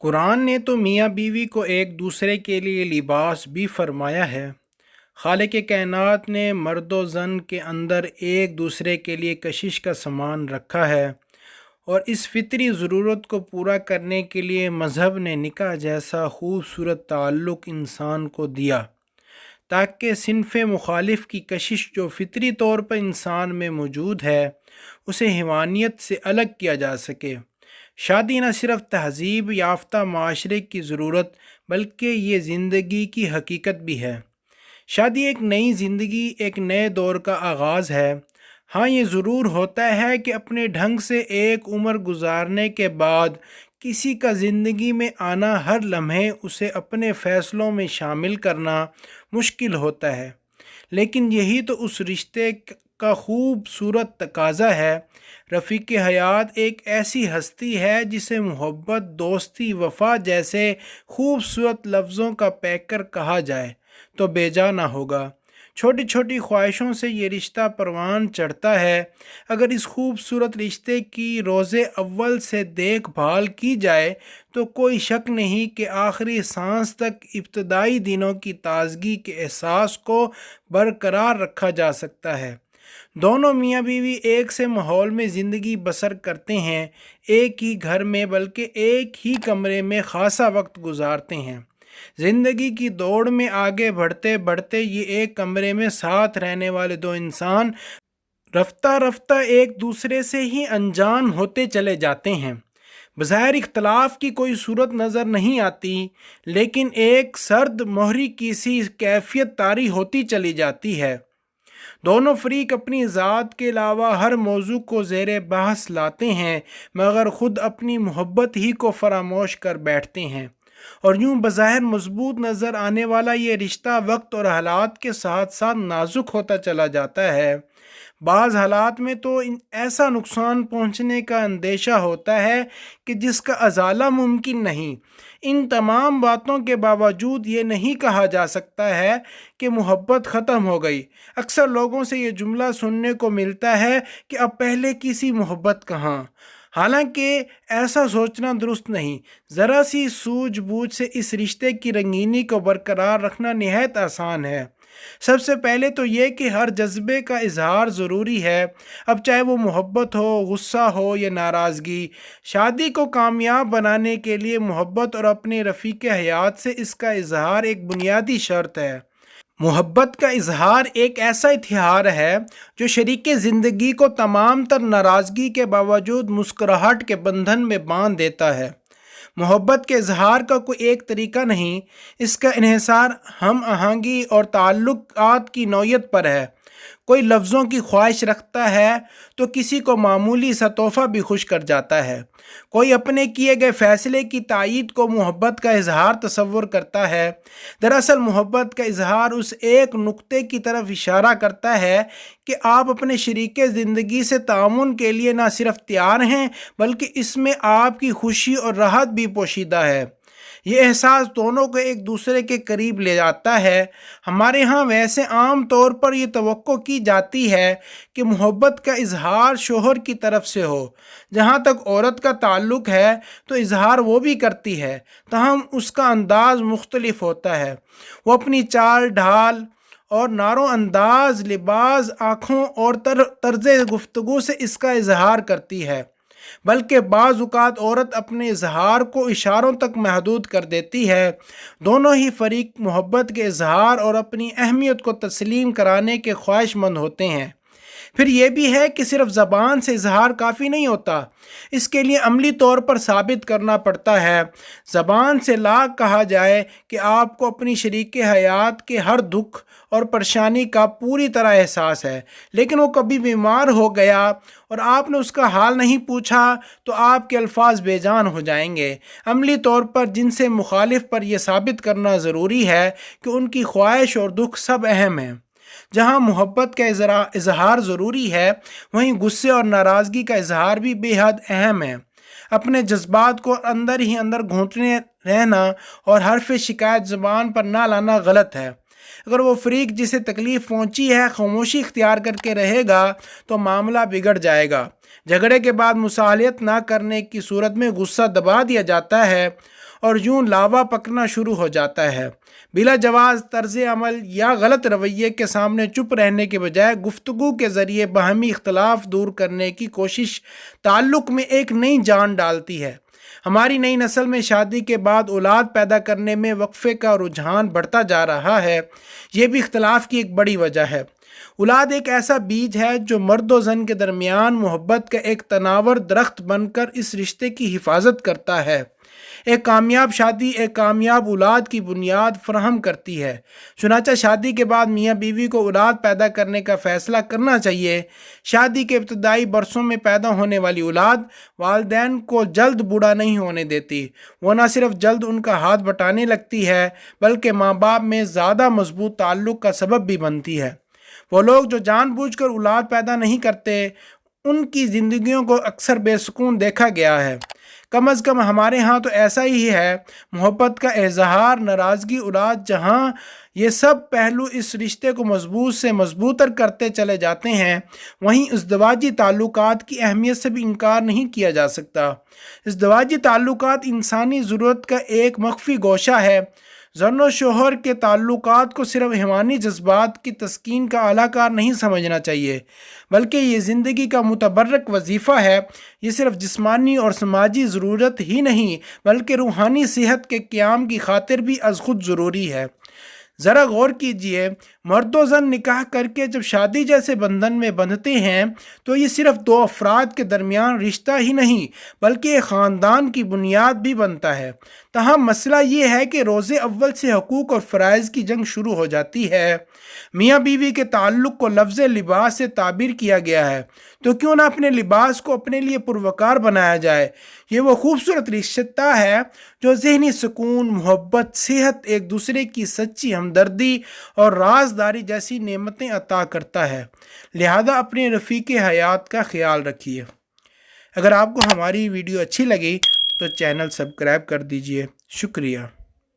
قرآن نے تو میاں بیوی کو ایک دوسرے کے لیے لباس بھی فرمایا ہے۔ خالق کائنات نے مرد و زن کے اندر ایک دوسرے کے لیے کشش کا سامان رکھا ہے، اور اس فطری ضرورت کو پورا کرنے کے لیے مذہب نے نکاح جیسا خوبصورت تعلق انسان کو دیا، تاکہ صنف مخالف کی کشش جو فطری طور پر انسان میں موجود ہے اسے حیوانیت سے الگ کیا جا سکے۔ شادی نہ صرف تہذیب یافتہ معاشرے کی ضرورت بلکہ یہ زندگی کی حقیقت بھی ہے۔ شادی ایک نئی زندگی، ایک نئے دور کا آغاز ہے۔ ہاں، یہ ضرور ہوتا ہے کہ اپنے ڈھنگ سے ایک عمر گزارنے کے بعد کسی کا زندگی میں آنا، ہر لمحے اسے اپنے فیصلوں میں شامل کرنا مشکل ہوتا ہے، لیکن یہی تو اس رشتے کا خوبصورت تقاضا ہے۔ رفیق حیات ایک ایسی ہستی ہے جسے محبت، دوستی، وفا جیسے خوبصورت لفظوں کا پیکر کہا جائے تو بے جا نہ ہوگا۔ چھوٹی چھوٹی خواہشوں سے یہ رشتہ پروان چڑھتا ہے۔ اگر اس خوبصورت رشتے کی روز اول سے دیکھ بھال کی جائے تو کوئی شک نہیں کہ آخری سانس تک ابتدائی دنوں کی تازگی کے احساس کو برقرار رکھا جا سکتا ہے۔ دونوں میاں بیوی ایک سے ماحول میں زندگی بسر کرتے ہیں، ایک ہی گھر میں بلکہ ایک ہی کمرے میں خاصا وقت گزارتے ہیں۔ زندگی کی دوڑ میں آگے بڑھتے بڑھتے یہ ایک کمرے میں ساتھ رہنے والے دو انسان رفتہ رفتہ ایک دوسرے سے ہی انجان ہوتے چلے جاتے ہیں۔ بظاہر اختلاف کی کوئی صورت نظر نہیں آتی، لیکن ایک سرد مہری کی سی کیفیت طاری ہوتی چلی جاتی ہے۔ دونوں فریق اپنی ذات کے علاوہ ہر موضوع کو زیر بحث لاتے ہیں، مگر خود اپنی محبت ہی کو فراموش کر بیٹھتے ہیں، اور یوں بظاہر مضبوط نظر آنے والا یہ رشتہ وقت اور حالات کے ساتھ ساتھ نازک ہوتا چلا جاتا ہے۔ بعض حالات میں تو ایسا نقصان پہنچنے کا اندیشہ ہوتا ہے کہ جس کا ازالہ ممکن نہیں۔ ان تمام باتوں کے باوجود یہ نہیں کہا جا سکتا ہے کہ محبت ختم ہو گئی۔ اکثر لوگوں سے یہ جملہ سننے کو ملتا ہے کہ اب پہلے کسی محبت کہاں، حالانکہ ایسا سوچنا درست نہیں۔ ذرا سی سوجھ بوجھ سے اس رشتے کی رنگینی کو برقرار رکھنا نہایت آسان ہے۔ سب سے پہلے تو یہ کہ ہر جذبے کا اظہار ضروری ہے، اب چاہے وہ محبت ہو، غصہ ہو یا ناراضگی۔ شادی کو کامیاب بنانے کے لیے محبت اور اپنے رفیق حیات سے اس کا اظہار ایک بنیادی شرط ہے۔ محبت کا اظہار ایک ایسا اتحاد ہے جو شریک زندگی کو تمام تر ناراضگی کے باوجود مسکراہٹ کے بندھن میں باندھ دیتا ہے۔ محبت کے اظہار کا کوئی ایک طریقہ نہیں، اس کا انحصار ہم آہنگی اور تعلقات کی نوعیت پر ہے۔ کوئی لفظوں کی خواہش رکھتا ہے تو کسی کو معمولی سا تحفہ بھی خوش کر جاتا ہے۔ کوئی اپنے کیے گئے فیصلے کی تائید کو محبت کا اظہار تصور کرتا ہے۔ دراصل محبت کا اظہار اس ایک نقطے کی طرف اشارہ کرتا ہے کہ آپ اپنے شریک زندگی سے تعاون کے لیے نہ صرف تیار ہیں بلکہ اس میں آپ کی خوشی اور راحت بھی پوشیدہ ہے۔ یہ احساس دونوں کو ایک دوسرے کے قریب لے جاتا ہے۔ ہمارے ہاں ویسے عام طور پر یہ توقع کی جاتی ہے کہ محبت کا اظہار شوہر کی طرف سے ہو۔ جہاں تک عورت کا تعلق ہے تو اظہار وہ بھی کرتی ہے، تاہم اس کا انداز مختلف ہوتا ہے۔ وہ اپنی چال ڈھال اور نارو انداز، لباس، آنکھوں اور طرز گفتگو سے اس کا اظہار کرتی ہے، بلکہ بعض اوقات عورت اپنے اظہار کو اشاروں تک محدود کر دیتی ہے۔ دونوں ہی فریق محبت کے اظہار اور اپنی اہمیت کو تسلیم کرانے کے خواہش مند ہوتے ہیں۔ پھر یہ بھی ہے کہ صرف زبان سے اظہار کافی نہیں ہوتا، اس کے لیے عملی طور پر ثابت کرنا پڑتا ہے۔ زبان سے لاکھ کہا جائے کہ آپ کو اپنی شریک حیات کے ہر دکھ اور پریشانی کا پوری طرح احساس ہے، لیکن وہ کبھی بیمار ہو گیا اور آپ نے اس کا حال نہیں پوچھا تو آپ کے الفاظ بے جان ہو جائیں گے۔ عملی طور پر جن سے مخالف پر یہ ثابت کرنا ضروری ہے کہ ان کی خواہش اور دکھ سب اہم ہیں۔ جہاں محبت کا اظہار ضروری ہے، وہیں غصے اور ناراضگی کا اظہار بھی بے حد اہم ہے۔ اپنے جذبات کو اندر ہی اندر گھونٹنے رہنا اور حرف شکایت زبان پر نہ لانا غلط ہے۔ اگر وہ فریق جسے تکلیف پہنچی ہے خاموشی اختیار کر کے رہے گا تو معاملہ بگڑ جائے گا۔ جھگڑے کے بعد مصالحت نہ کرنے کی صورت میں غصہ دبا دیا جاتا ہے اور یوں لاوا پکنا شروع ہو جاتا ہے۔ بلا جواز طرز عمل یا غلط رویے کے سامنے چپ رہنے کے بجائے گفتگو کے ذریعے باہمی اختلاف دور کرنے کی کوشش تعلق میں ایک نئی جان ڈالتی ہے۔ ہماری نئی نسل میں شادی کے بعد اولاد پیدا کرنے میں وقفے کا رجحان بڑھتا جا رہا ہے۔ یہ بھی اختلاف کی ایک بڑی وجہ ہے۔ اولاد ایک ایسا بیج ہے جو مرد و زن کے درمیان محبت کا ایک تناور درخت بن کر اس رشتے کی حفاظت کرتا ہے۔ ایک کامیاب شادی ایک کامیاب اولاد کی بنیاد فراہم کرتی ہے۔ چنانچہ شادی کے بعد میاں بیوی کو اولاد پیدا کرنے کا فیصلہ کرنا چاہیے۔ شادی کے ابتدائی برسوں میں پیدا ہونے والی اولاد والدین کو جلد بوڑھا نہیں ہونے دیتی۔ وہ نہ صرف جلد ان کا ہاتھ بٹانے لگتی ہے بلکہ ماں باپ میں زیادہ مضبوط تعلق کا سبب بھی بنتی ہے۔ وہ لوگ جو جان بوجھ کر اولاد پیدا نہیں کرتے ان کی زندگیوں کو اکثر بے سکون دیکھا گیا ہے۔ کم از کم ہمارے ہاں تو ایسا ہی ہے۔ محبت کا اظہار، ناراضگی، اولاد، جہاں یہ سب پہلو اس رشتے کو مضبوط سے مضبوطر کرتے چلے جاتے ہیں، وہیں ازدواجی تعلقات کی اہمیت سے بھی انکار نہیں کیا جا سکتا۔ ازدواجی تعلقات انسانی ضرورت کا ایک مخفی گوشہ ہے۔ زن و شوہر کے تعلقات کو صرف حیوانی جذبات کی تسکین کا اعلیٰ کار نہیں سمجھنا چاہیے، بلکہ یہ زندگی کا متبرک وظیفہ ہے۔ یہ صرف جسمانی اور سماجی ضرورت ہی نہیں بلکہ روحانی صحت کے قیام کی خاطر بھی از خود ضروری ہے۔ ذرا غور کیجئے، مرد و زن نکاح کر کے جب شادی جیسے بندھن میں بندھتے ہیں تو یہ صرف دو افراد کے درمیان رشتہ ہی نہیں بلکہ ایک خاندان کی بنیاد بھی بنتا ہے۔ تاہم مسئلہ یہ ہے کہ روز اول سے حقوق اور فرائض کی جنگ شروع ہو جاتی ہے۔ میاں بیوی کے تعلق کو لفظ لباس سے تعبیر کیا گیا ہے، تو کیوں نہ اپنے لباس کو اپنے لیے پروکار بنایا جائے۔ یہ وہ خوبصورت رشتہ ہے جو ذہنی سکون، محبت، صحت، ایک دوسرے کی سچی ہمدردی اور رازداری جیسی نعمتیں عطا کرتا ہے۔ لہذا اپنے رفیق حیات کا خیال رکھیے۔ اگر آپ کو ہماری ویڈیو اچھی لگی تو چینل سبسکرائب کر دیجئے۔ شکریہ۔